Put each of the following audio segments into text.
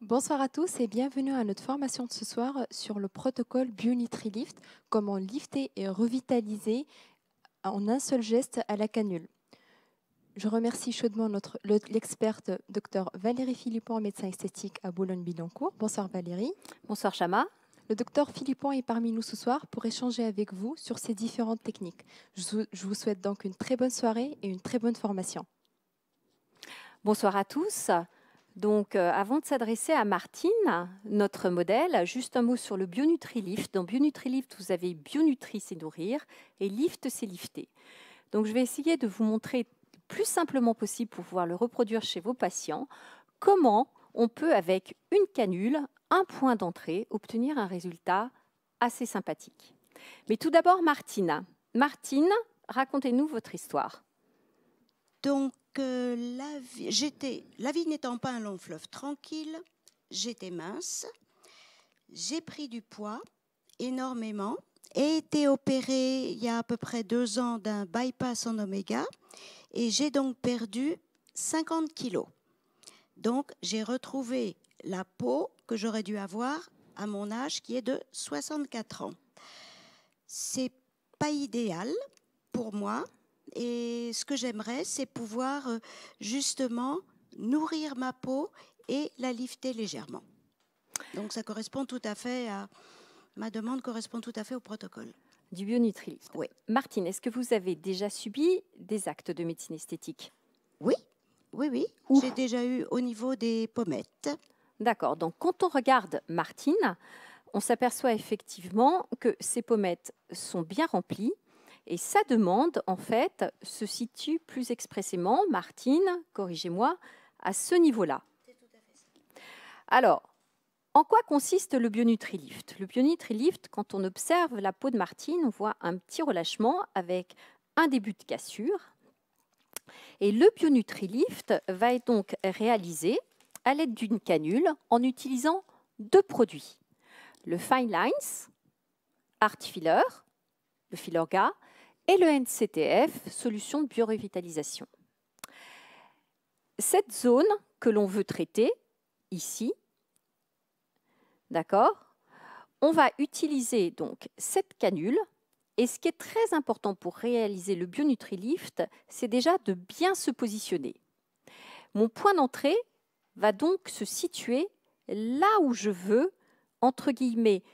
Bonsoir à tous et bienvenue à notre formation de ce soir sur le protocole BioNutriLift, comment lifter et revitaliser en un seul geste à la canule. Je remercie chaudement l'experte Dr Valérie Philippon, médecin esthétique à Boulogne-Billancourt. Bonsoir Valérie. Bonsoir Chama. Le docteur Philippon est parmi nous ce soir pour échanger avec vous sur ces différentes techniques. Je vous souhaite donc une très bonne soirée et une très bonne formation. Bonsoir à tous. Donc, avant de s'adresser à Martine, notre modèle, juste un mot sur le BioNutriLift. Dans BioNutriLift, vous avez BioNutri, c'est nourrir, et Lift, c'est lifter. Donc, je vais essayer de vous montrer le plus simplement possible pour pouvoir le reproduire chez vos patients, comment on peut, avec une canule, un point d'entrée, obtenir un résultat assez sympathique. Mais tout d'abord, Martine. Martine, racontez-nous votre histoire. Donc, la vie n'étant pas un long fleuve tranquille, j'étais mince, j'ai pris du poids énormément et été opérée il y a à peu près 2 ans d'un bypass en oméga et j'ai donc perdu 50 kilos. Donc, j'ai retrouvé la peau que j'aurais dû avoir à mon âge qui est de 64 ans. C'est pas idéal pour moi. Et ce que j'aimerais, c'est pouvoir justement nourrir ma peau et la lifter légèrement. Donc ça correspond tout à fait à ma demande, correspond tout à fait au protocole. Du BioNutriLift. Oui. Martine, est-ce que vous avez déjà subi des actes de médecine esthétique? Oui. Où? J'ai déjà eu au niveau des pommettes. D'accord. Donc quand on regarde Martine, on s'aperçoit effectivement que ses pommettes sont bien remplies. Et sa demande, en fait, se situe plus expressément, Martine, corrigez-moi, à ce niveau-là. Alors, en quoi consiste le BioNutriLift? Le BioNutriLift, quand on observe la peau de Martine, on voit un petit relâchement avec un début de cassure. Et le BioNutriLift va être donc réalisé à l'aide d'une canule en utilisant 2 produits. Le Fine Lines Art Filler, le Filorga, et le NCTF, solution de biorevitalisation. Cette zone que l'on veut traiter, ici, d'accord, on va utiliser donc cette canule. Et ce qui est très important pour réaliser le BioNutriLift, c'est déjà de bien se positionner. Mon point d'entrée va donc se situer là où je veux, entre guillemets,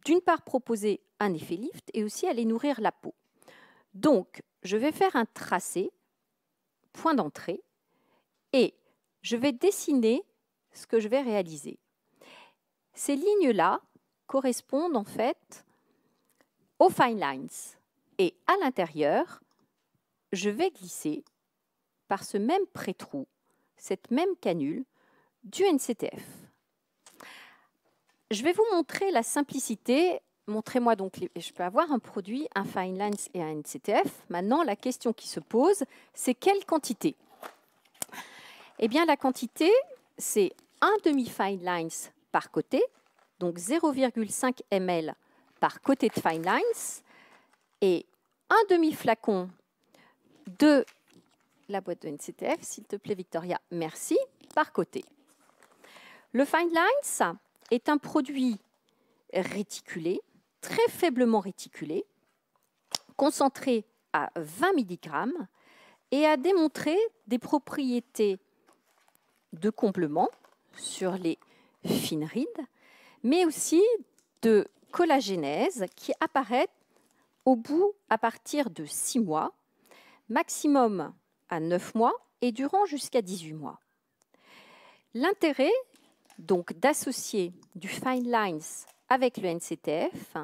d'une part proposer un effet lift et aussi aller nourrir la peau. Donc, je vais faire un tracé, point d'entrée, et je vais dessiner ce que je vais réaliser. Ces lignes-là correspondent en fait aux fine lines. Et à l'intérieur, je vais glisser par ce même pré-trou, cette même canule, du NCTF. Je vais vous montrer la simplicité. Montrez-moi donc, je peux avoir un produit, un Fine Lines et un NCTF. Maintenant, la question qui se pose, c'est quelle quantité? Eh bien, la quantité, c'est un demi-Fine Lines par côté, donc 0,5 ml par côté de Fine Lines, et un demi-flacon de la boîte de NCTF, s'il te plaît Victoria, merci, par côté. Le Fine Lines est un produit réticulé, très faiblement réticulé, concentré à 20 mg et a démontré des propriétés de comblement sur les fines rides, mais aussi de collagénèse qui apparaît au bout à partir de 6 mois, maximum à 9 mois et durant jusqu'à 18 mois. L'intérêt donc d'associer du Fine Lines avec le NCTF,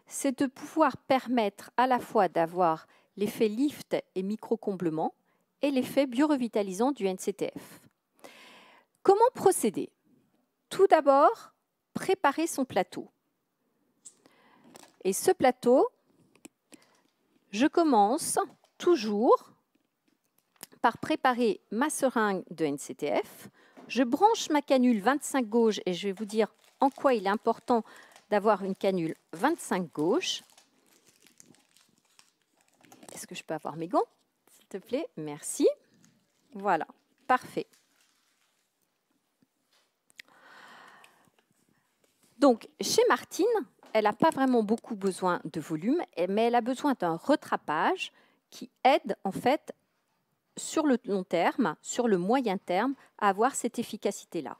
c'est de pouvoir permettre à la fois d'avoir l'effet lift et microcomblement et l'effet biorevitalisant du NCTF. Comment procéder? Tout d'abord, préparer son plateau. Et ce plateau, je commence toujours par préparer ma seringue de NCTF. Je branche ma canule 25 gauche et je vais vous dire en quoi il est important d'avoir une canule 25 gauche. Est-ce que je peux avoir mes gants, s'il te plaît? Merci. Voilà, parfait. Donc, chez Martine, elle n'a pas vraiment beaucoup besoin de volume, mais elle a besoin d'un retrapage qui aide en fait sur le long terme, sur le moyen terme, à avoir cette efficacité-là.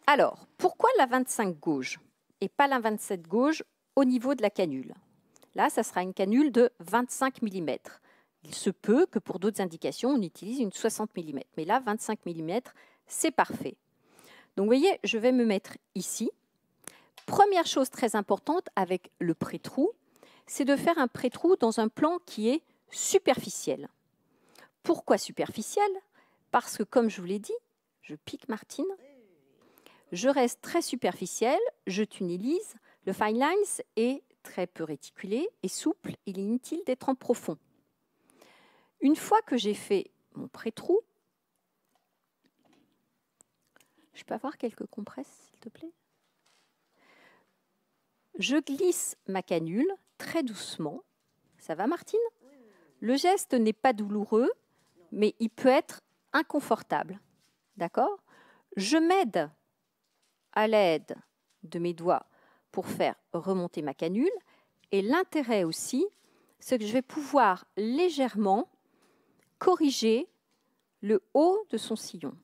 Alors, pourquoi la 25 gauge et pas la 27 gauge au niveau de la canule? Là, ça sera une canule de 25 mm. Il se peut que pour d'autres indications, on utilise une 60 mm. Mais là, 25 mm, c'est parfait. Donc, vous voyez, je vais me mettre ici. Première chose très importante avec le pré-trou, c'est de faire un pré-trou dans un plan qui est superficiel. Pourquoi superficiel? Parce que, comme je vous l'ai dit, je pique Martine, je reste très superficiel, je tunnelise, le fine lines est très peu réticulé et souple, il est inutile d'être en profond. Une fois que j'ai fait mon pré-trou, je peux avoir quelques compresses, s'il te plaît? Je glisse ma canule très doucement. Ça va, Martine? Le geste n'est pas douloureux, mais il peut être inconfortable. D'accord? Je m'aide à l'aide de mes doigts pour faire remonter ma canule. Et l'intérêt aussi, c'est que je vais pouvoir légèrement corriger le haut de son sillon.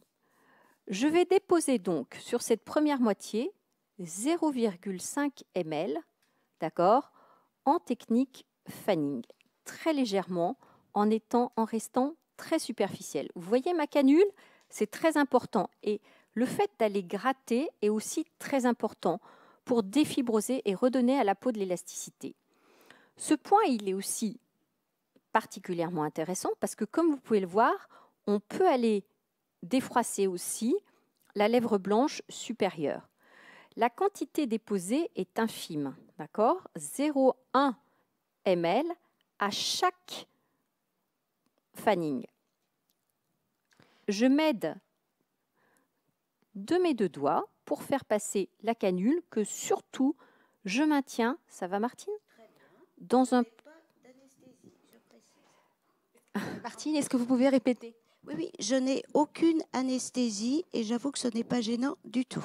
Je vais déposer donc sur cette première moitié 0,5 ml, d'accord, en technique fanning, très légèrement, en restant très superficiel. Vous voyez ma canule, c'est très important. Et le fait d'aller gratter est aussi très important pour défibroser et redonner à la peau de l'élasticité. Ce point, il est aussi particulièrement intéressant parce que, comme vous pouvez le voir, on peut aller défroisser aussi la lèvre blanche supérieure. La quantité déposée est infime, d'accord? 0,1 ml à chaque fanning. Je m'aide de mes deux doigts pour faire passer la canule que surtout je maintiens, ça va Martine? Dans un... Martine, est-ce que vous pouvez répéter? Oui, oui, je n'ai aucune anesthésie et j'avoue que ce n'est pas gênant du tout.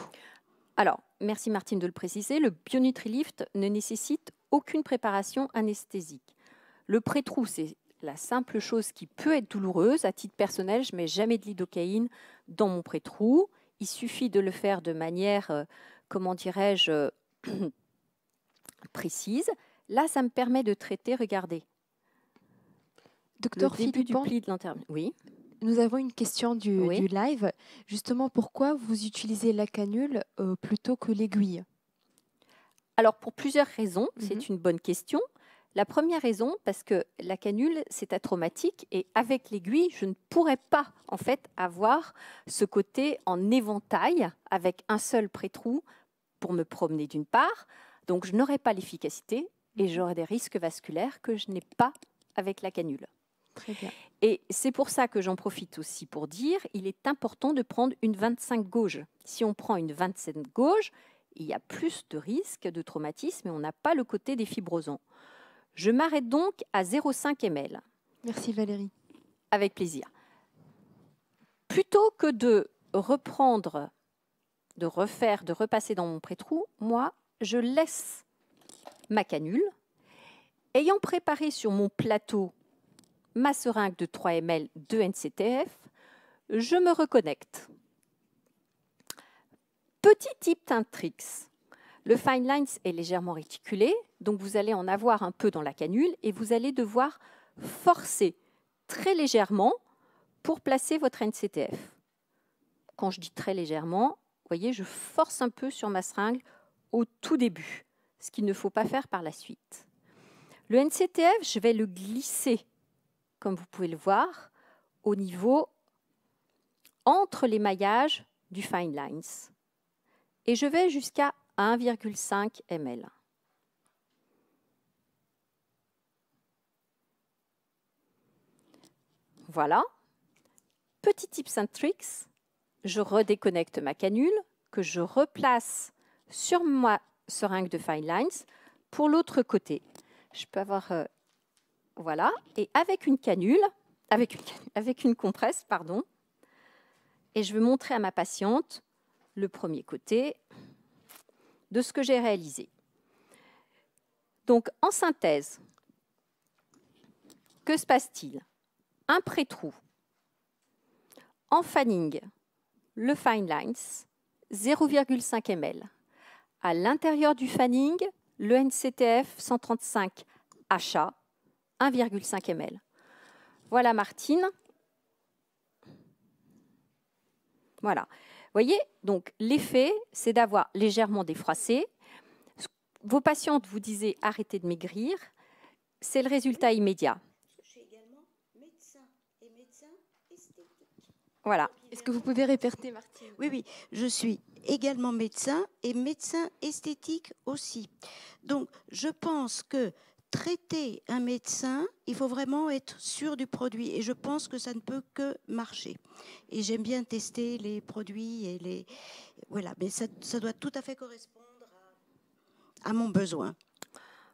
Alors, merci Martine de le préciser, le BioNutriLift ne nécessite aucune préparation anesthésique. Le pré-trou, c'est la simple chose qui peut être douloureuse. À titre personnel, je ne mets jamais de lidocaïne dans mon pré-trou. Il suffit de le faire de manière, comment dirais-je, précise. Là, ça me permet de traiter, regardez, Docteur le début du Philippon, pli de l'interne. Oui. nous avons une question du live. Justement, pourquoi vous utilisez la canule plutôt que l'aiguille? Alors, pour plusieurs raisons, c'est une bonne question. La première raison, parce que la canule, c'est atraumatique et avec l'aiguille, je ne pourrais pas en fait avoir ce côté en éventail avec un seul pré-trou pour me promener d'une part. Donc, je n'aurais pas l'efficacité et j'aurais des risques vasculaires que je n'ai pas avec la canule. Très bien. Et c'est pour ça que j'en profite aussi pour dire, il est important de prendre une 25 gauge. Si on prend une 27 gauge, il y a plus de risques de traumatisme et on n'a pas le côté défibrosant. Je m'arrête donc à 0,5 ml. Merci Valérie. Avec plaisir. Plutôt que de reprendre, de repasser dans mon pré-trou, moi, je laisse ma canule. Ayant préparé sur mon plateau ma seringue de 3 ml de NCTF, je me reconnecte. Petit tip d'un tricks. Le fine lines est légèrement réticulé, donc vous allez en avoir un peu dans la canule et vous allez devoir forcer très légèrement pour placer votre NCTF. Quand je dis très légèrement, vous voyez, je force un peu sur ma seringue au tout début, ce qu'il ne faut pas faire par la suite. Le NCTF, je vais le glisser, comme vous pouvez le voir, au niveau entre les maillages du fine lines. Et je vais jusqu'à 1,5 ml. Voilà. Petit tips and tricks, je redéconnecte ma canule que je replace sur ma seringue de fine lines pour l'autre côté. Je peux avoir... voilà. Et avec une canule, avec une compresse, pardon, et je vais montrer à ma patiente le premier côté. de ce que j'ai réalisé. Donc, en synthèse, que se passe-t-il? Un pré-trou. En fanning, le fine lines, 0,5 ml. À l'intérieur du fanning, le NCTF 135 HA, 1,5 ml. Voilà Martine. Voilà. Vous voyez, donc l'effet, c'est d'avoir légèrement défroissé. Vos patientes vous disaient arrêtez de maigrir. C'est le résultat immédiat. Je suis également médecin et médecin esthétique. Voilà. Est-ce que vous pouvez répéter, Martine? Oui, oui, je suis également médecin et médecin esthétique aussi. Donc, je pense que traiter un médecin, il faut vraiment être sûr du produit et je pense que ça ne peut que marcher. Et j'aime bien tester les produits et les... Voilà, mais ça doit tout à fait correspondre à mon besoin.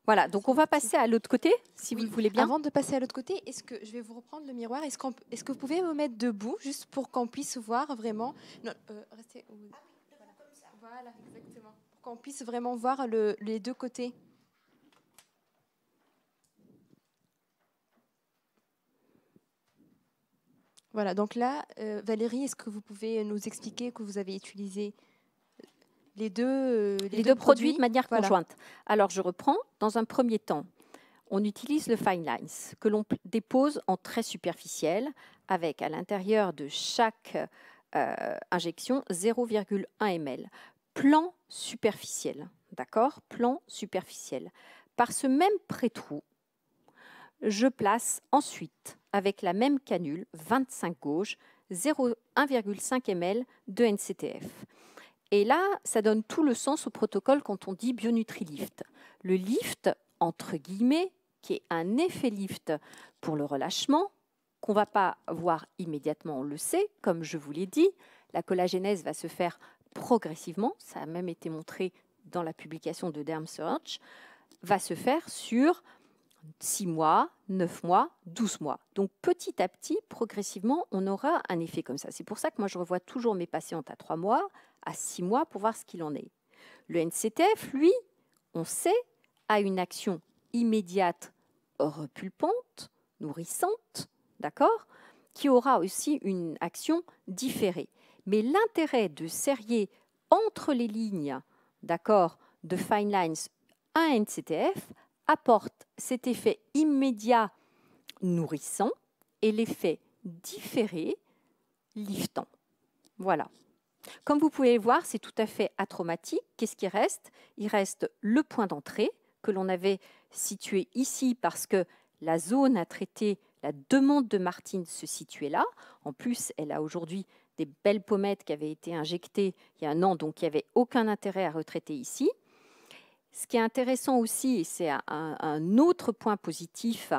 Voilà, donc on va passer à l'autre côté, si vous le voulez bien. Avant de passer à l'autre côté, est-ce que je vais vous reprendre le miroir? Est-ce que vous pouvez vous mettre debout, juste pour qu'on puisse voir vraiment... Non, restez... Voilà, exactement. Pour qu'on puisse vraiment voir les deux côtés. Voilà, donc là, Valérie, est-ce que vous pouvez nous expliquer que vous avez utilisé les deux produits de manière voilà. conjointe? Alors, je reprends. Dans un premier temps, on utilise le fine lines que l'on dépose en trait superficiel avec à l'intérieur de chaque injection 0,1 ml. Plan superficiel, d'accord? Plan superficiel. Par ce même pré-trou, je place ensuite, avec la même canule, 25 gauges, 1,5 ml de NCTF. Et là, ça donne tout le sens au protocole quand on dit BioNutriLift. Le lift, entre guillemets, qui est un effet lift pour le relâchement, qu'on ne va pas voir immédiatement, on le sait, comme je vous l'ai dit, la collagénèse va se faire progressivement, ça a même été montré dans la publication de Derm Search, va se faire sur 6 mois, 9 mois, 12 mois. Donc petit à petit, progressivement, on aura un effet comme ça. C'est pour ça que moi, je revois toujours mes patientes à 3 mois, à 6 mois pour voir ce qu'il en est. Le NCTF, lui, on sait, a une action immédiate, repulpante, nourrissante, d'accord, qui aura aussi une action différée. Mais l'intérêt de serrer entre les lignes, d'accord, de Fine Lines un NCTF apporte cet effet immédiat nourrissant et l'effet différé liftant. Voilà. Comme vous pouvez le voir, c'est tout à fait atraumatique. Qu'est-ce qui reste? Il reste le point d'entrée que l'on avait situé ici parce que la zone à traiter, la demande de Martine se situait là. En plus, elle a aujourd'hui des belles pommettes qui avaient été injectées il y a un an, donc il n'y avait aucun intérêt à retraiter ici. Ce qui est intéressant aussi, et c'est un autre point positif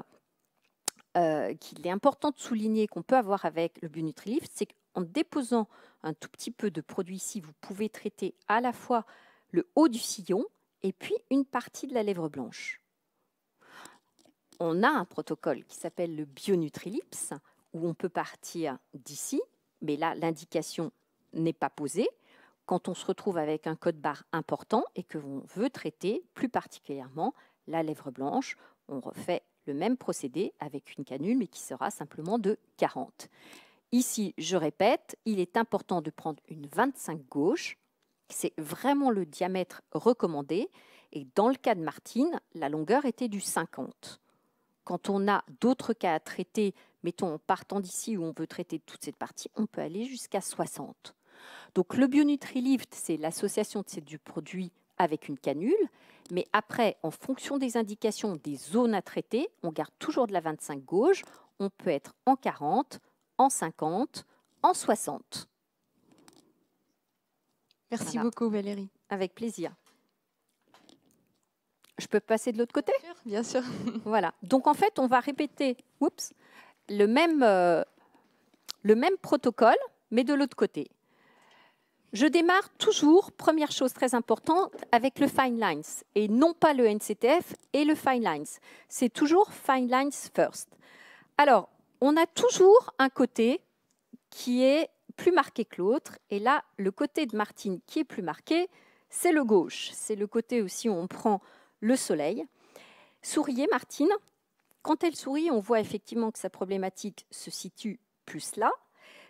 qu'il est important de souligner qu'on peut avoir avec le BioNutriLift, c'est qu'en déposant un tout petit peu de produit ici, vous pouvez traiter à la fois le haut du sillon et puis une partie de la lèvre blanche. On a un protocole qui s'appelle le BioNutriLips, où on peut partir d'ici, mais là, l'indication n'est pas posée. Quand on se retrouve avec un code barre important et que l'on veut traiter plus particulièrement la lèvre blanche, on refait le même procédé avec une canule, mais qui sera simplement de 40. Ici, je répète, il est important de prendre une 25 gauche. C'est vraiment le diamètre recommandé. Et dans le cas de Martine, la longueur était du 50. Quand on a d'autres cas à traiter, mettons en partant d'ici où on veut traiter toute cette partie, on peut aller jusqu'à 60. Donc le BioNutriLift, c'est l'association de ces deux produits avec une canule. Mais après, en fonction des indications des zones à traiter, on garde toujours de la 25 gauche. On peut être en 40, en 50, en 60. Merci Voilà. beaucoup, Valérie. Avec plaisir. Je peux passer de l'autre côté? Bien sûr. Voilà. Donc en fait, on va répéter le même protocole, mais de l'autre côté. Je démarre toujours, première chose très importante, avec le Fine Lines et non pas le NCTF et le Fine Lines. C'est toujours Fine Lines first. Alors, on a toujours un côté qui est plus marqué que l'autre. Et là, le côté de Martine qui est plus marqué, c'est le gauche. C'est le côté aussi où on prend le soleil. Souriez, Martine. Quand elle sourit, on voit effectivement que sa problématique se situe plus là.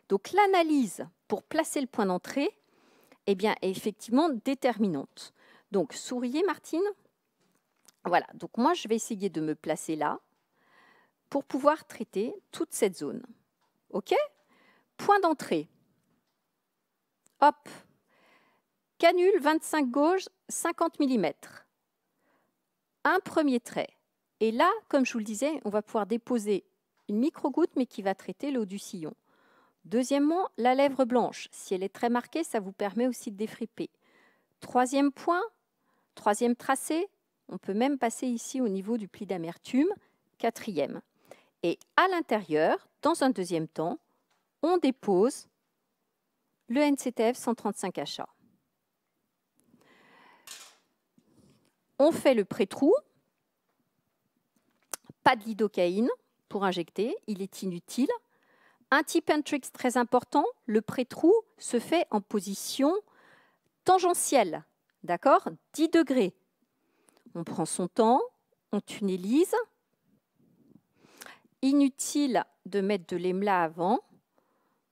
Donc l'analyse pour placer le point d'entrée eh bien, est effectivement déterminante. Donc souriez, Martine. Voilà, donc moi je vais essayer de me placer là pour pouvoir traiter toute cette zone. OK? Point d'entrée. Hop. Canule 25 gauge, 50 mm. Un premier trait. Et là, comme je vous le disais, on va pouvoir déposer une micro-goutte, mais qui va traiter le haut du sillon. Deuxièmement, la lèvre blanche. Si elle est très marquée, ça vous permet aussi de défriper. Troisième point, troisième tracé, on peut même passer ici au niveau du pli d'amertume. Quatrième. Et à l'intérieur, dans un deuxième temps, on dépose le NCTF 135HA. On fait le pré-trou. Pas de lidocaïne pour injecter, il est inutile. Un tip and trick très important, le pré-trou se fait en position tangentielle, d'accord, 10 degrés. On prend son temps, on tunnelise. Inutile de mettre de l'EMLA avant,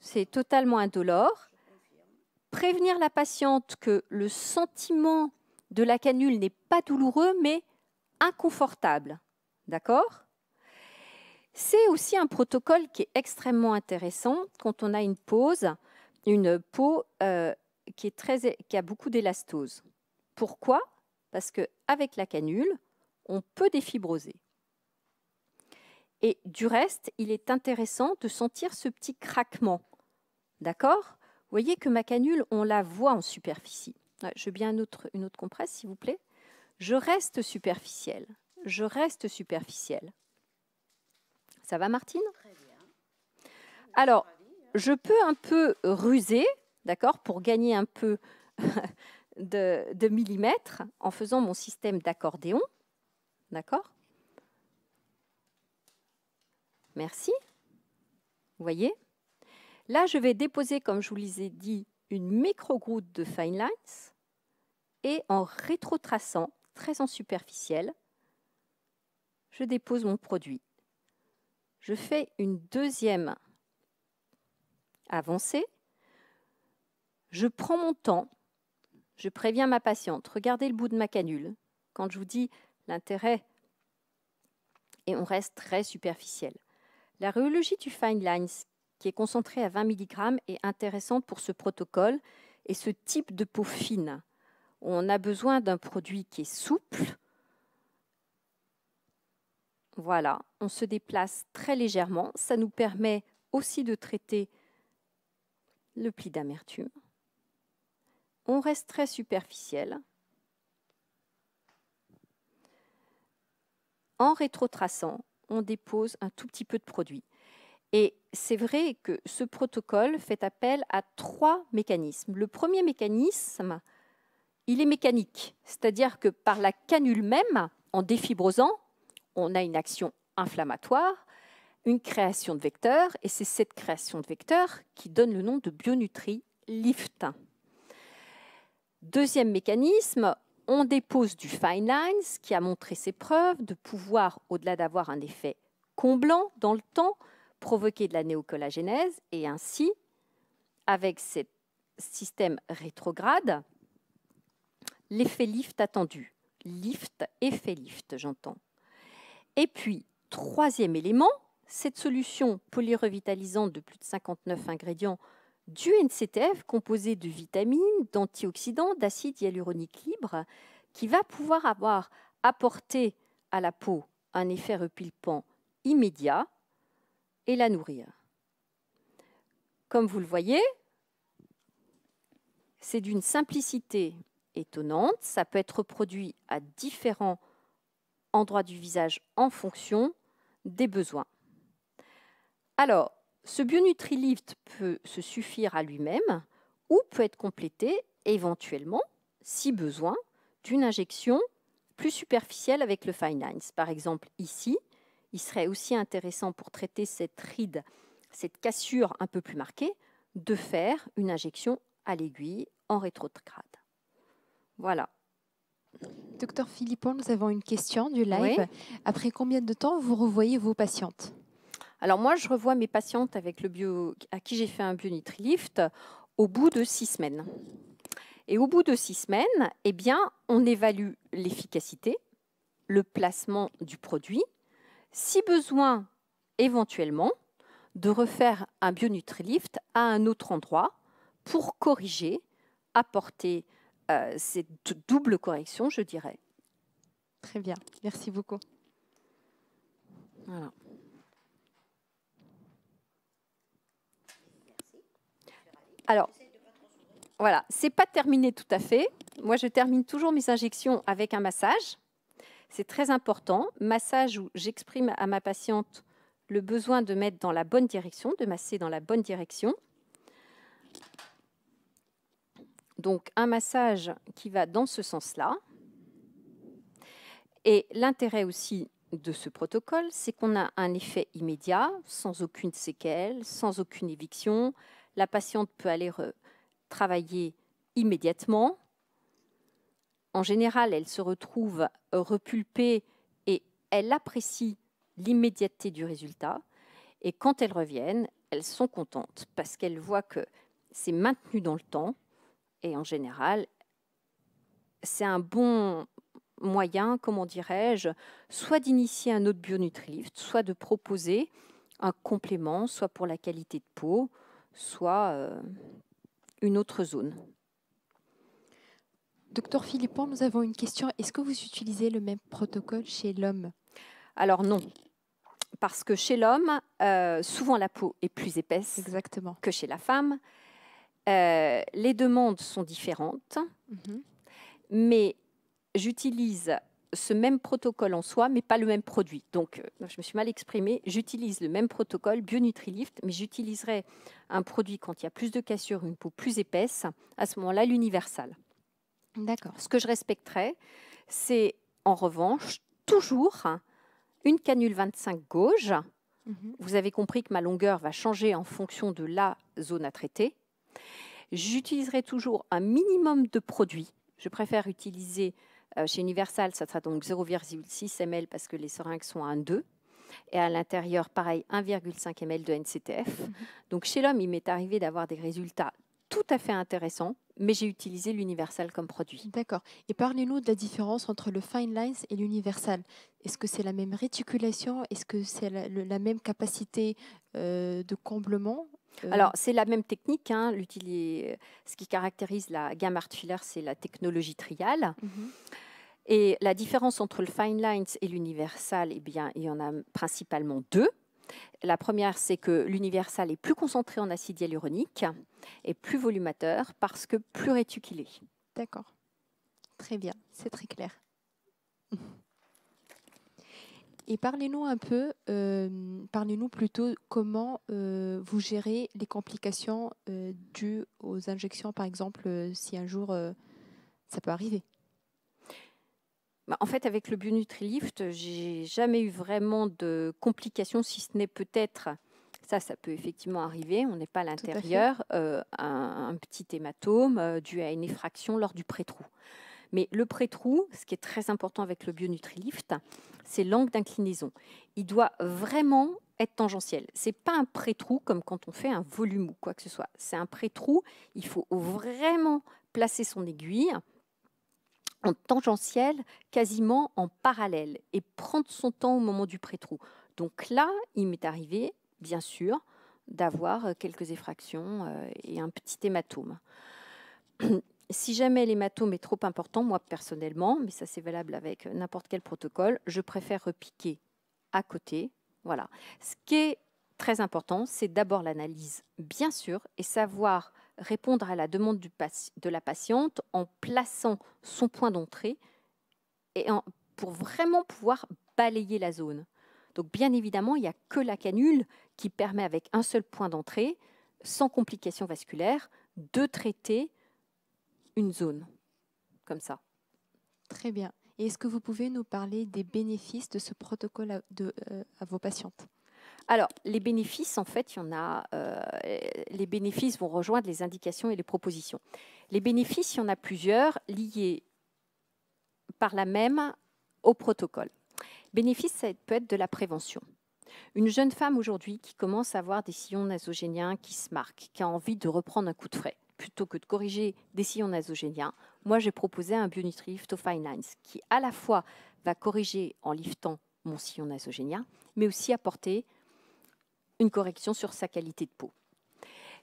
c'est totalement indolore. Prévenir la patiente que le sentiment de la canule n'est pas douloureux, mais inconfortable, d'accord ? C'est aussi un protocole qui est extrêmement intéressant quand on a une peau qui a beaucoup d'élastose. Pourquoi? Parce qu'avec la canule, on peut défibroser. Et du reste, il est intéressant de sentir ce petit craquement. D'accord? Vous voyez que ma canule, on la voit en superficie. Je veux bien une autre compresse, s'il vous plaît. Je reste superficielle. Je reste superficielle. Ça va, Martine? Très bien. Alors, je peux un peu ruser, d'accord, pour gagner un peu de millimètres en faisant mon système d'accordéon. D'accord? Merci. Vous voyez? Là, je vais déposer, comme je vous l'ai dit, une micro-goutte de Fine Lines et en rétrotraçant, très en superficiel, je dépose mon produit. Je fais une deuxième avancée. Je prends mon temps. Je préviens ma patiente. Regardez le bout de ma canule. Quand je vous dis l'intérêt, et on reste très superficiel. La rhéologie du Fine Lines, qui est concentrée à 20 mg, est intéressante pour ce protocole et ce type de peau fine. On a besoin d'un produit qui est souple. Voilà, on se déplace très légèrement. Ça nous permet aussi de traiter le pli d'amertume. On reste très superficiel. En rétrotraçant, on dépose un tout petit peu de produit. Et c'est vrai que ce protocole fait appel à 3 mécanismes. Le premier mécanisme, il est mécanique, c'est-à-dire que par la canule même, en défibrosant, on a une action inflammatoire, une création de vecteurs, et c'est cette création de vecteurs qui donne le nom de BioNutri-Lift. Deuxième mécanisme, on dépose du Fine Lines qui a montré ses preuves de pouvoir, au-delà d'avoir un effet comblant dans le temps, provoquer de la néocollagénèse et ainsi, avec ce système rétrograde, l'effet lift attendu. Lift, effet lift, j'entends. Et puis, troisième élément, cette solution polyrevitalisante de plus de 59 ingrédients du NCTF composé de vitamines, d'antioxydants, d'acide hyaluronique libre, qui va pouvoir apporter à la peau un effet repilpant immédiat et la nourrir. Comme vous le voyez, c'est d'une simplicité étonnante. Ça peut être reproduit à différents endroits du visage en fonction des besoins. Alors, ce BioNutri-Lift peut se suffire à lui-même ou peut être complété éventuellement, si besoin, d'une injection plus superficielle avec le Fine Lines. Par exemple, ici, il serait aussi intéressant pour traiter cette ride, cette cassure un peu plus marquée, de faire une injection à l'aiguille en rétrograde. Voilà. Docteur Philippon, nous avons une question du live. Oui. Après combien de temps vous revoyez vos patientes? Alors moi, je revois mes patientes avec à qui j'ai fait un BioNutriLift au bout de 6 semaines. Et au bout de 6 semaines, eh bien, on évalue l'efficacité, le placement du produit, si besoin, éventuellement, de refaire un BioNutriLift à un autre endroit pour corriger, apporter cette double correction, je dirais. Très bien, merci beaucoup. Voilà. Alors, voilà, c'est pas terminé tout à fait. Moi, je termine toujours mes injections avec un massage. C'est très important. Massage où j'exprime à ma patiente le besoin de mettre dans la bonne direction, de masser dans la bonne direction. Donc, un massage qui va dans ce sens-là. Et l'intérêt aussi de ce protocole, c'est qu'on a un effet immédiat, sans aucune séquelle, sans aucune éviction. La patiente peut aller travailler immédiatement. En général, elle se retrouve repulpée et elle apprécie l'immédiateté du résultat. Et quand elles reviennent, elles sont contentes parce qu'elles voient que c'est maintenu dans le temps. Et en général, c'est un bon moyen, comment dirais-je, soit d'initier un autre BioNutriLift, soit de proposer un complément, soit pour la qualité de peau, soit une autre zone. Docteur Philippon, nous avons une question. Est-ce que vous utilisez le même protocole chez l'homme? Alors non, parce que chez l'homme, souvent la peau est plus épaisse Exactement. que chez la femme. Les demandes sont différentes, mais j'utilise ce même protocole en soi, mais pas le même produit. Donc, je me suis mal exprimée. J'utilise le même protocole, BioNutriLift, mais j'utiliserai un produit quand il y a plus de cassure, une peau plus épaisse, à ce moment-là, l'Universal. D'accord. Ce que je respecterai, c'est en revanche toujours une canule 25 gauge. Vous avez compris que ma longueur va changer en fonction de la zone à traiter. J'utiliserai toujours un minimum de produits. Je préfère utiliser chez Universal, ça sera donc 0,6 ml parce que les seringues sont à 1,2. Et à l'intérieur, pareil, 1,5 ml de NCTF. Donc chez l'homme, il m'est arrivé d'avoir des résultats tout à fait intéressants, mais j'ai utilisé l'Universal comme produit. D'accord. Et parlez-nous de la différence entre le Fine Lines et l'Universal. Est-ce que c'est la même réticulation? Est-ce que c'est la même capacité de comblement? Alors, c'est la même technique. Hein, ce qui caractérise la gamme Artfiller, c'est la technologie trial. Et la différence entre le Fine Lines et l'Universal, eh bien, il y en a principalement deux. La première, c'est que l'Universal est plus concentré en acide hyaluronique et plus volumateur parce que plus réticulé. D'accord. Très bien, c'est très clair. Et parlez-nous un peu, parlez-nous plutôt comment vous gérez les complications dues aux injections, par exemple, si un jour ça peut arriver. En fait, avec le BioNutriLift, j'ai jamais eu vraiment de complications, si ce n'est peut-être, ça peut effectivement arriver, on n'est pas à l'intérieur, un petit hématome dû à une effraction lors du pré-trou. Mais le pré-trou, ce qui est très important avec le BioNutriLift, c'est l'angle d'inclinaison. Il doit vraiment être tangentiel. Ce n'est pas un pré-trou comme quand on fait un volume ou quoi que ce soit. C'est un pré-trou, il faut vraiment placer son aiguille en tangentiel, quasiment en parallèle, et prendre son temps au moment du pré-trou. Donc là, il m'est arrivé, bien sûr, d'avoir quelques effractions et un petit hématome. Si jamais l'hématome est trop important, moi personnellement, mais ça c'est valable avec n'importe quel protocole, je préfère repiquer à côté. Voilà. Ce qui est très important, c'est d'abord l'analyse, bien sûr, et savoir répondre à la demande de la patiente en plaçant son point d'entrée et pour vraiment pouvoir balayer la zone. Donc bien évidemment, il n'y a que la canule qui permet avec un seul point d'entrée, sans complications vasculaires, de traiter une zone comme ça. Très bien. Et est-ce que vous pouvez nous parler des bénéfices de ce protocole à vos patientes? Alors, les bénéfices, en fait, il y en a. Les bénéfices vont rejoindre les indications et les propositions. Les bénéfices, il y en a plusieurs liés par là même au protocole. Bénéfice, ça peut être de la prévention. Une jeune femme aujourd'hui qui commence à avoir des sillons nasogéniens qui se marquent, qui a envie de reprendre un coup de frais, plutôt que de corriger des sillons nasogéniens, moi j'ai proposé un BioNutriLift au Fine Lines qui à la fois va corriger en liftant mon sillon nasogénien, mais aussi apporter une correction sur sa qualité de peau.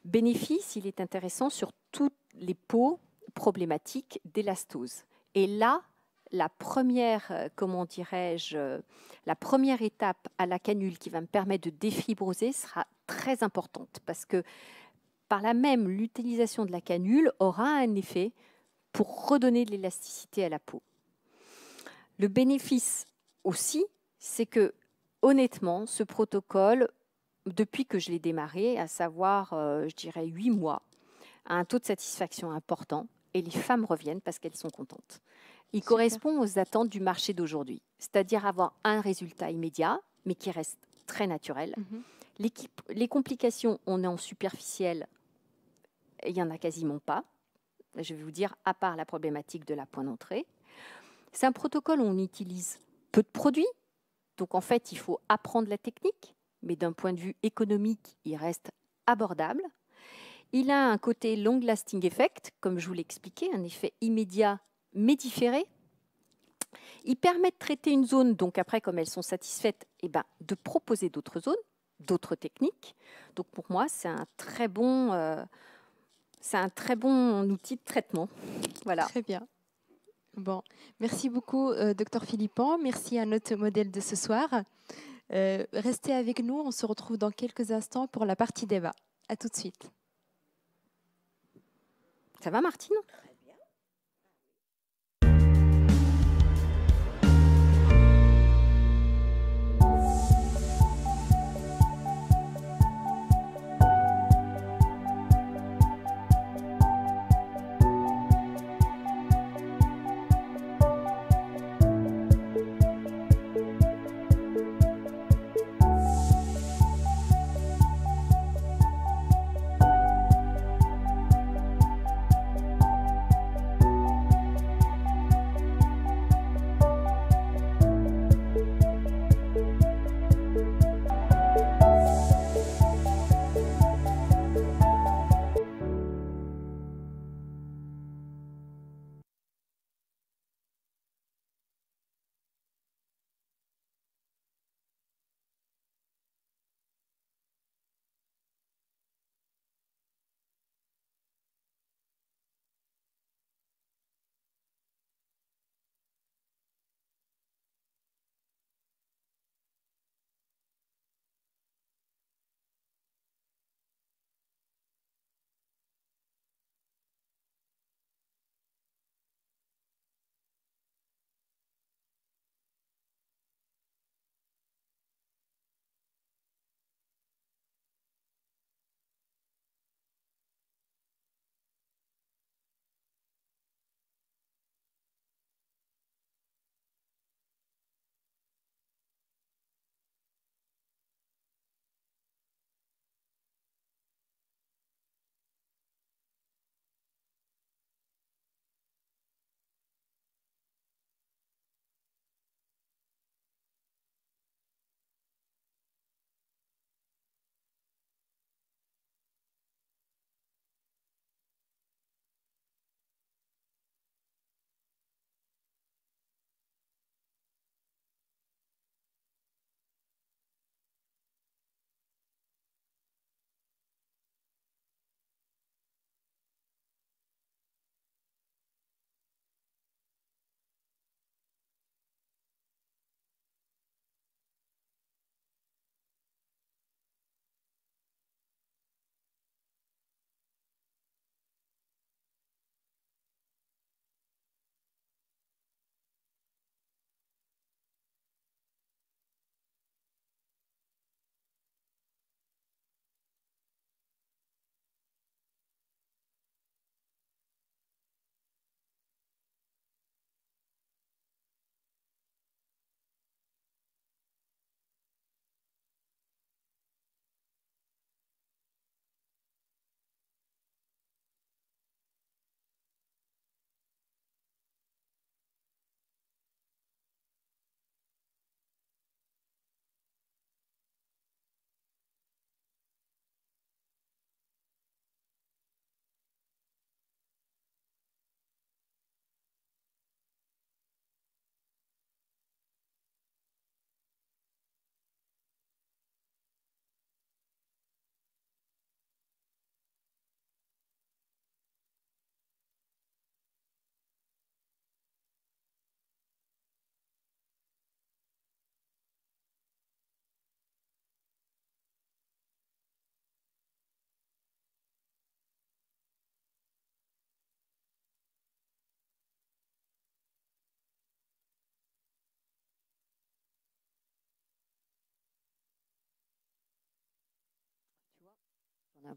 Bénéfice, il est intéressant sur toutes les peaux problématiques d'élastose. Et là, la première, comment dirais-je, la première étape à la canule qui va me permettre de défibroser sera très importante parce que par là même, l'utilisation de la canule aura un effet pour redonner de l'élasticité à la peau. Le bénéfice aussi, c'est que honnêtement, ce protocole, depuis que je l'ai démarré, à savoir, je dirais 8 mois, a un taux de satisfaction important et les femmes reviennent parce qu'elles sont contentes. Il Super. correspond aux attentes du marché d'aujourd'hui, c'est-à-dire avoir un résultat immédiat, mais qui reste très naturel. Les complications, on est en superficiel, il n'y en a quasiment pas. Je vais vous dire, à part la problématique de la pointe d'entrée. C'est un protocole où on utilise peu de produits, donc en fait, il faut apprendre la technique, mais d'un point de vue économique, il reste abordable. Il a un côté long-lasting effect, comme je vous l'ai expliqué, un effet immédiat mais différé. Il permet de traiter une zone, donc après, comme elles sont satisfaites, de proposer d'autres zones, d'autres techniques. Donc pour moi, c'est un très bon outil de traitement. Voilà. Très bien. Bon, merci beaucoup, Dr Philippon. Merci à notre modèle de ce soir. Restez avec nous, on se retrouve dans quelques instants pour la partie débat. À tout de suite. Ça va, Martine ?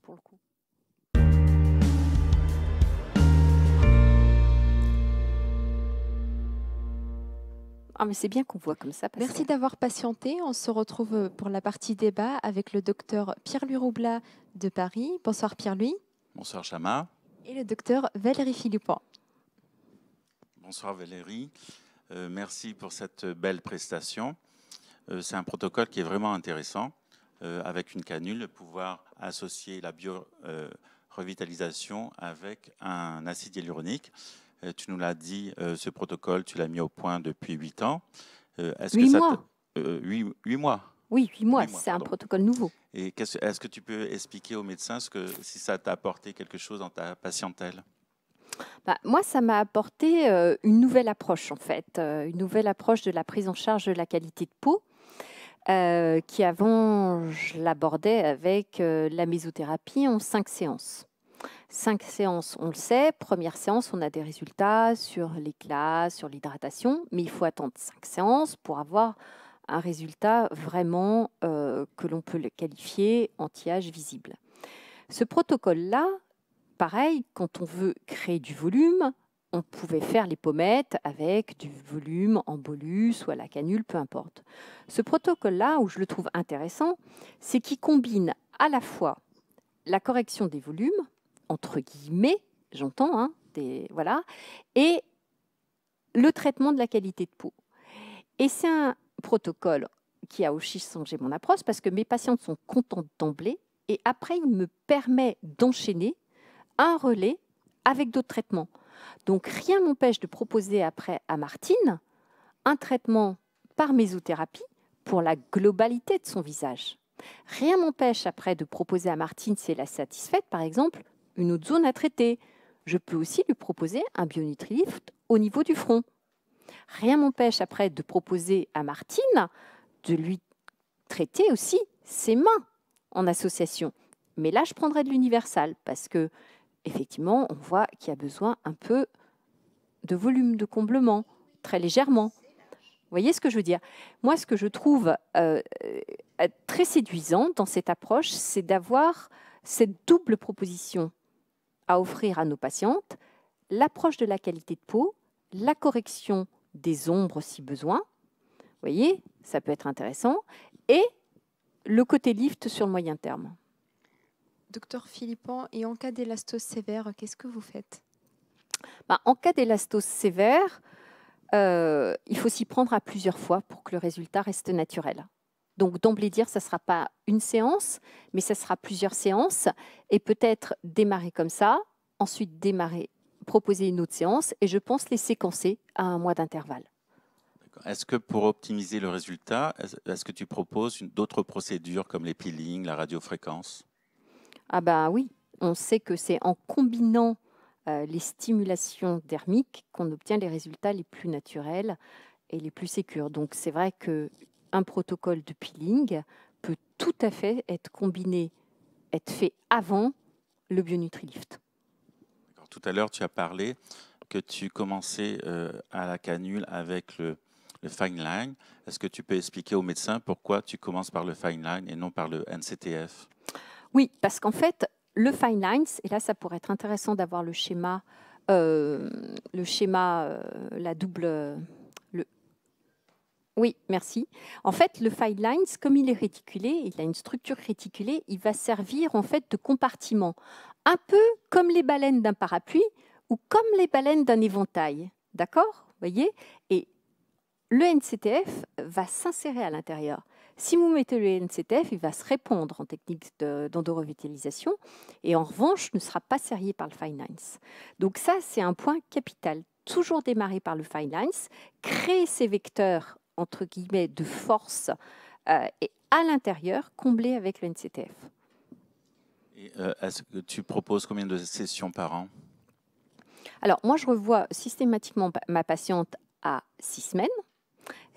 Pour le coup. Ah, mais c'est bien qu'on voit comme ça. Merci d'avoir patienté. On se retrouve pour la partie débat avec le docteur Pierre-Louis Roublat de Paris. Bonsoir Pierre-Louis. Bonsoir Chama. Et le docteur Valérie Philippon. Bonsoir Valérie. Merci pour cette belle prestation. C'est un protocole qui est vraiment intéressant. Avec une canule, pouvoir associer la bio-revitalisation avec un acide hyaluronique. Tu nous l'as dit, ce protocole, tu l'as mis au point depuis 8 ans. 8 mois. 8 mois. Oui, 8 mois, c'est un protocole nouveau. Et est-ce que tu peux expliquer aux médecins si ça t'a apporté quelque chose dans ta patientèle? Moi, ça m'a apporté une nouvelle approche, en fait. Une nouvelle approche de la prise en charge de la qualité de peau. Qui avant, je l'abordais avec la mésothérapie en 5 séances. 5 séances, on le sait. Première séance, on a des résultats sur l'éclat, sur l'hydratation, mais il faut attendre 5 séances pour avoir un résultat vraiment que l'on peut le qualifier anti-âge visible. Ce protocole-là, pareil, quand on veut créer du volume, on pouvait faire les pommettes avec du volume en bolus ou à la canule, peu importe. Ce protocole-là, où je le trouve intéressant, c'est qu'il combine à la fois la correction des volumes, entre guillemets, j'entends, hein, voilà, et le traitement de la qualité de peau. Et c'est un protocole qui a aussi changé mon approche parce que mes patientes sont contentes d'emblée et après, il me permet d'enchaîner un relais avec d'autres traitements. Donc, rien ne m'empêche de proposer après à Martine un traitement par mésothérapie pour la globalité de son visage. Rien ne m'empêche après de proposer à Martine, si elle est satisfaite, par exemple, une autre zone à traiter. Je peux aussi lui proposer un BioNutriLift au niveau du front. Rien ne m'empêche après de proposer à Martine de lui traiter aussi ses mains en association. Mais là, je prendrai de l'universal parce que effectivement, on voit qu'il y a besoin un peu de volume, de comblement, très légèrement. Vous voyez ce que je veux dire? Moi, ce que je trouve très séduisant dans cette approche, c'est d'avoir cette double proposition à offrir à nos patientes, l'approche de la qualité de peau, la correction des ombres si besoin. Vous voyez, ça peut être intéressant. Et le côté lift sur le moyen terme. Docteur Philippon, et en cas d'élastose sévère, qu'est-ce que vous faites? En cas d'élastose sévère, il faut s'y prendre à plusieurs fois pour que le résultat reste naturel. Donc d'emblée dire, ça ne sera pas une séance, mais ça sera plusieurs séances, et peut-être démarrer comme ça, ensuite proposer une autre séance, et je pense les séquencer à 1 mois d'intervalle. Est-ce que pour optimiser le résultat, est-ce que tu proposes d'autres procédures comme les peelings, la radiofréquence? Ah ben oui, on sait que c'est en combinant les stimulations dermiques qu'on obtient les résultats les plus naturels et les plus sécures. Donc c'est vrai qu'un protocole de peeling peut tout à fait être combiné, être fait avant le BioNutriLift. Tout à l'heure, tu as parlé que tu commençais à la canule avec le Fine Line. Est-ce que tu peux expliquer aux médecins pourquoi tu commences par le Fine Line et non par le NCTF? Oui, parce qu'en fait, le Fine Lines, et là, ça pourrait être intéressant d'avoir le schéma, la double... Oui, merci. En fait, le Fine Lines, comme il est réticulé, il a une structure réticulée, il va servir en fait de compartiment, un peu comme les baleines d'un parapluie ou comme les baleines d'un éventail. D'accord? Vous voyez? Et le NCTF va s'insérer à l'intérieur. Si vous mettez le NCTF, il va se répondre en technique d'endorevitalisation et en revanche ne sera pas serré par le Fine Lines. Donc ça, c'est un point capital. Toujours démarrer par le Fine Lines, créer ces vecteurs entre guillemets de force et à l'intérieur, combler avec le NCTF. Et est-ce que tu proposes combien de sessions par an? Alors moi, je revois systématiquement ma patiente à 6 semaines.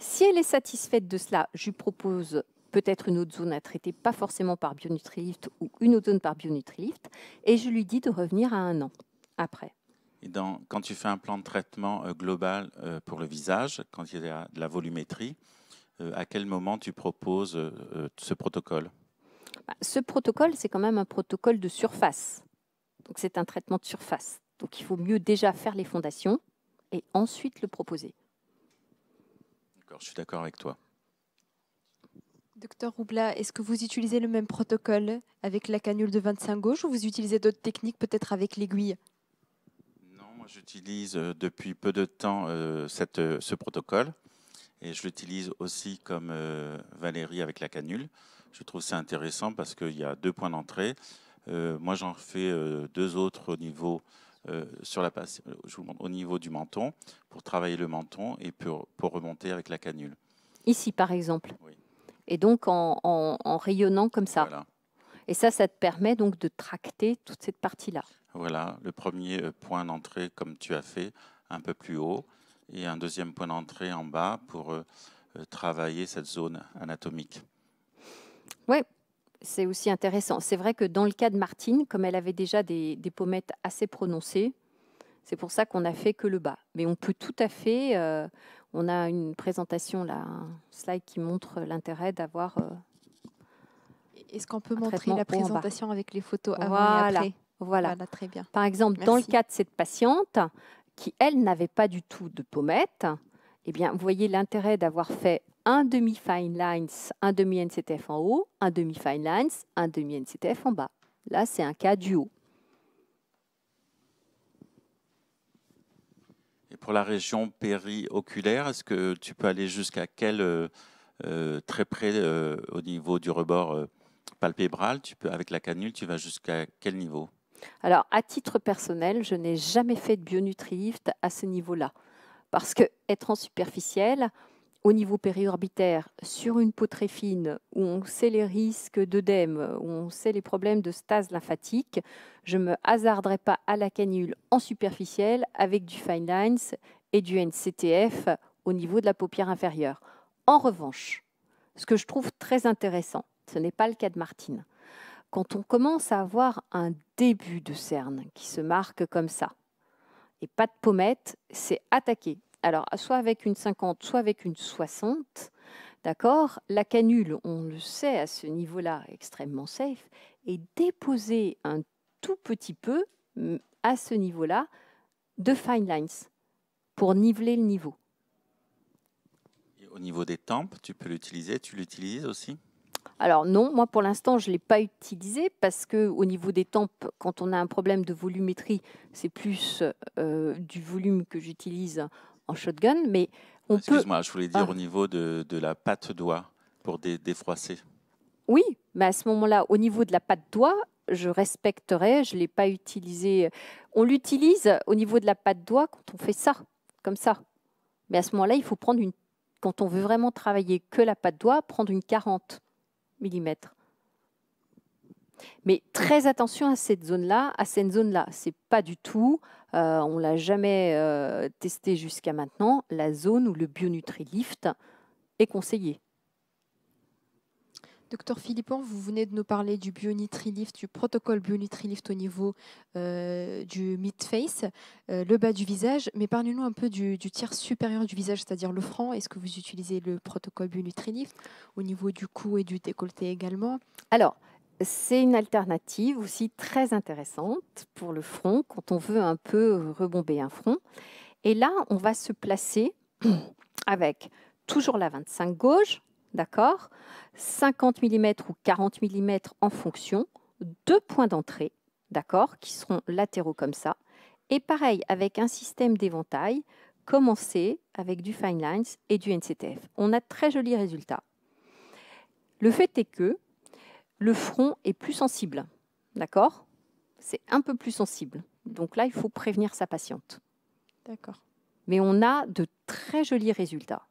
Si elle est satisfaite de cela, je lui propose peut-être une autre zone à traiter, pas forcément par BioNutriLift ou une autre zone par BioNutriLift, et je lui dis de revenir à 1 an après. Et quand tu fais un plan de traitement global pour le visage, quand il y a de la volumétrie, à quel moment tu proposes ce protocole? Ce protocole, c'est quand même un protocole de surface. Donc, c'est un traitement de surface. Donc, il faut mieux déjà faire les fondations et ensuite le proposer. D'accord, je suis d'accord avec toi. Docteur Roubla, est-ce que vous utilisez le même protocole avec la canule de 25 gauche ou vous utilisez d'autres techniques, peut-être avec l'aiguille? Non, moi j'utilise depuis peu de temps ce protocole et je l'utilise aussi comme Valérie avec la canule. Je trouve ça intéressant parce qu'il y a 2 points d'entrée. Moi j'en fais 2 autres au niveau, je vous montre, au niveau du menton pour travailler le menton et pour remonter avec la canule. Ici, par exemple. Oui. Et donc, en rayonnant comme ça. Voilà. Et ça te permet donc de tracter toute cette partie-là. Voilà, le premier point d'entrée comme tu as fait, un peu plus haut, et un deuxième point d'entrée en bas pour travailler cette zone anatomique. Oui, c'est aussi intéressant. C'est vrai que dans le cas de Martine, comme elle avait déjà des pommettes assez prononcées, c'est pour ça qu'on n'a fait que le bas. Mais on peut tout à fait... on a une présentation, là, un slide qui montre l'intérêt d'avoir... Est-ce qu'on peut montrer la présentation avec les photos avant voilà, et après? Voilà, très bien. Par exemple, dans le cas de cette patiente qui, elle, n'avait pas du tout de pommettes, eh bien, vous voyez l'intérêt d'avoir fait un demi-fine lines, un demi-NCTF en haut, un demi-fine lines, un demi-NCTF en bas. Là, c'est un cas du haut. Et pour la région périoculaire, est-ce que tu peux aller jusqu'à quel très près au niveau du rebord palpébral? Avec la canule, tu vas jusqu'à quel niveau? Alors, à titre personnel, je n'ai jamais fait de BioNutriLift à ce niveau-là. Parce que être en superficiel, au niveau périorbitaire, sur une peau très fine, où on sait les risques d'œdème, où on sait les problèmes de stase lymphatique, je ne me hasarderai pas à la canule en superficiel avec du fine lines et du NCTF au niveau de la paupière inférieure. En revanche, ce que je trouve très intéressant, ce n'est pas le cas de Martine. Quand on commence à avoir un début de cerne qui se marque comme ça, et pas de pommette, c'est attaqué. Alors, soit avec une 50, soit avec une 60, d'accord? La canule, on le sait à ce niveau-là, extrêmement safe, et déposer un tout petit peu à ce niveau-là de fine lines pour niveler le niveau. Et au niveau des tempes, tu peux l'utiliser? Tu l'utilises aussi? Alors non, moi pour l'instant je ne l'ai pas utilisé parce qu'au niveau des tempes, quand on a un problème de volumétrie, c'est plus du volume que j'utilise en shotgun. Mais on peut... Excuse-moi, je voulais dire au niveau de la patte doigt pour défroisser. Oui, mais à ce moment-là, au niveau de la patte doigt, je respecterai, je ne l'ai pas utilisé. On l'utilise au niveau de la patte doigt quand on fait ça, comme ça. Mais à ce moment-là, il faut prendre une... Quand on veut vraiment travailler que la patte doigt, prendre une 40 mm. Mais très attention à cette zone-là, c'est pas du tout, on l'a jamais testé jusqu'à maintenant, la zone où le BioNutriLift est conseillé. Docteur Philippon, vous venez de nous parler du BioNutriLift, du protocole BioNutriLift au niveau du mid-face, le bas du visage, mais parlez-nous un peu du tiers supérieur du visage, c'est-à-dire le front. Est-ce que vous utilisez le protocole BioNutriLift au niveau du cou et du décolleté également? Alors, c'est une alternative aussi très intéressante pour le front quand on veut un peu rebomber un front. Et là, on va se placer avec toujours la 25 gauche, d'accord, 50 mm ou 40 mm en fonction, 2 points d'entrée, d'accord, qui seront latéraux comme ça. Et pareil, avec un système d'éventail, commencer avec du fine lines et du NCTF. On a de très jolis résultats. Le fait est que le front est plus sensible, d'accord? C'est un peu plus sensible. Donc là, il faut prévenir sa patiente. D'accord. Mais on a de très jolis résultats.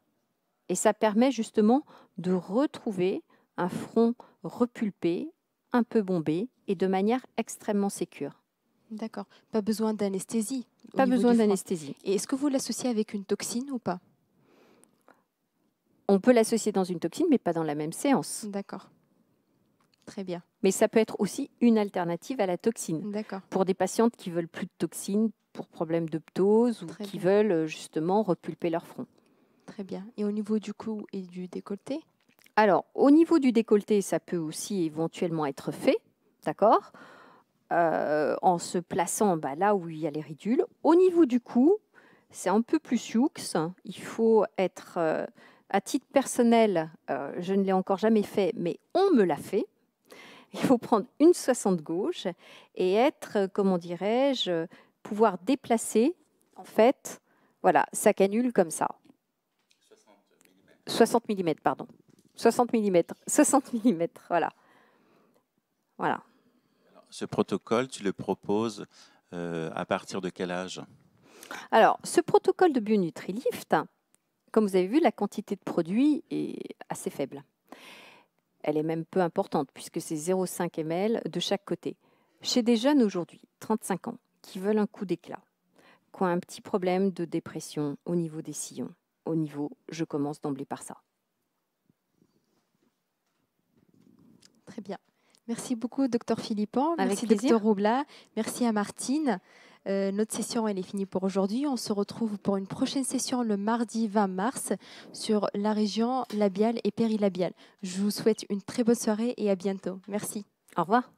Et ça permet justement de retrouver un front repulpé, un peu bombé et de manière extrêmement sécure. D'accord. Pas besoin d'anesthésie. Pas besoin d'anesthésie. Et est-ce que vous l'associez avec une toxine ou pas? On peut l'associer dans une toxine, mais pas dans la même séance. D'accord. Très bien. Mais ça peut être aussi une alternative à la toxine. D'accord. Pour des patientes qui veulent plus de toxines pour problème de ptose ou qui veulent justement repulper leur front. Très bien. Et au niveau du cou et du décolleté? Alors, au niveau du décolleté, ça peut aussi éventuellement être fait, d'accord, en se plaçant là où il y a les ridules. Au niveau du cou, c'est un peu plus sioux. Il faut être, à titre personnel, je ne l'ai encore jamais fait, mais on me l'a fait. Il faut prendre une 60 gauche et être, comment dirais-je, pouvoir déplacer, en fait, voilà, sa canule comme ça. 60 mm, pardon. 60 mm, 60 mm, voilà. Voilà. Ce protocole, tu le proposes à partir de quel âge? Alors, ce protocole de BioNutriLift, comme vous avez vu, la quantité de produit est assez faible. Elle est même peu importante puisque c'est 0,5 ml de chaque côté. Chez des jeunes aujourd'hui, 35 ans, qui veulent un coup d'éclat, qui ont un petit problème de dépression au niveau des sillons, je commence d'emblée par ça. Très bien. Merci beaucoup, Dr Philippon. Avec Merci, plaisir. Dr Roublat. Merci à Martine. Notre session, elle est finie pour aujourd'hui. On se retrouve pour une prochaine session le mardi 20 mars sur la région labiale et périlabiale. Je vous souhaite une très bonne soirée et à bientôt. Merci. Au revoir.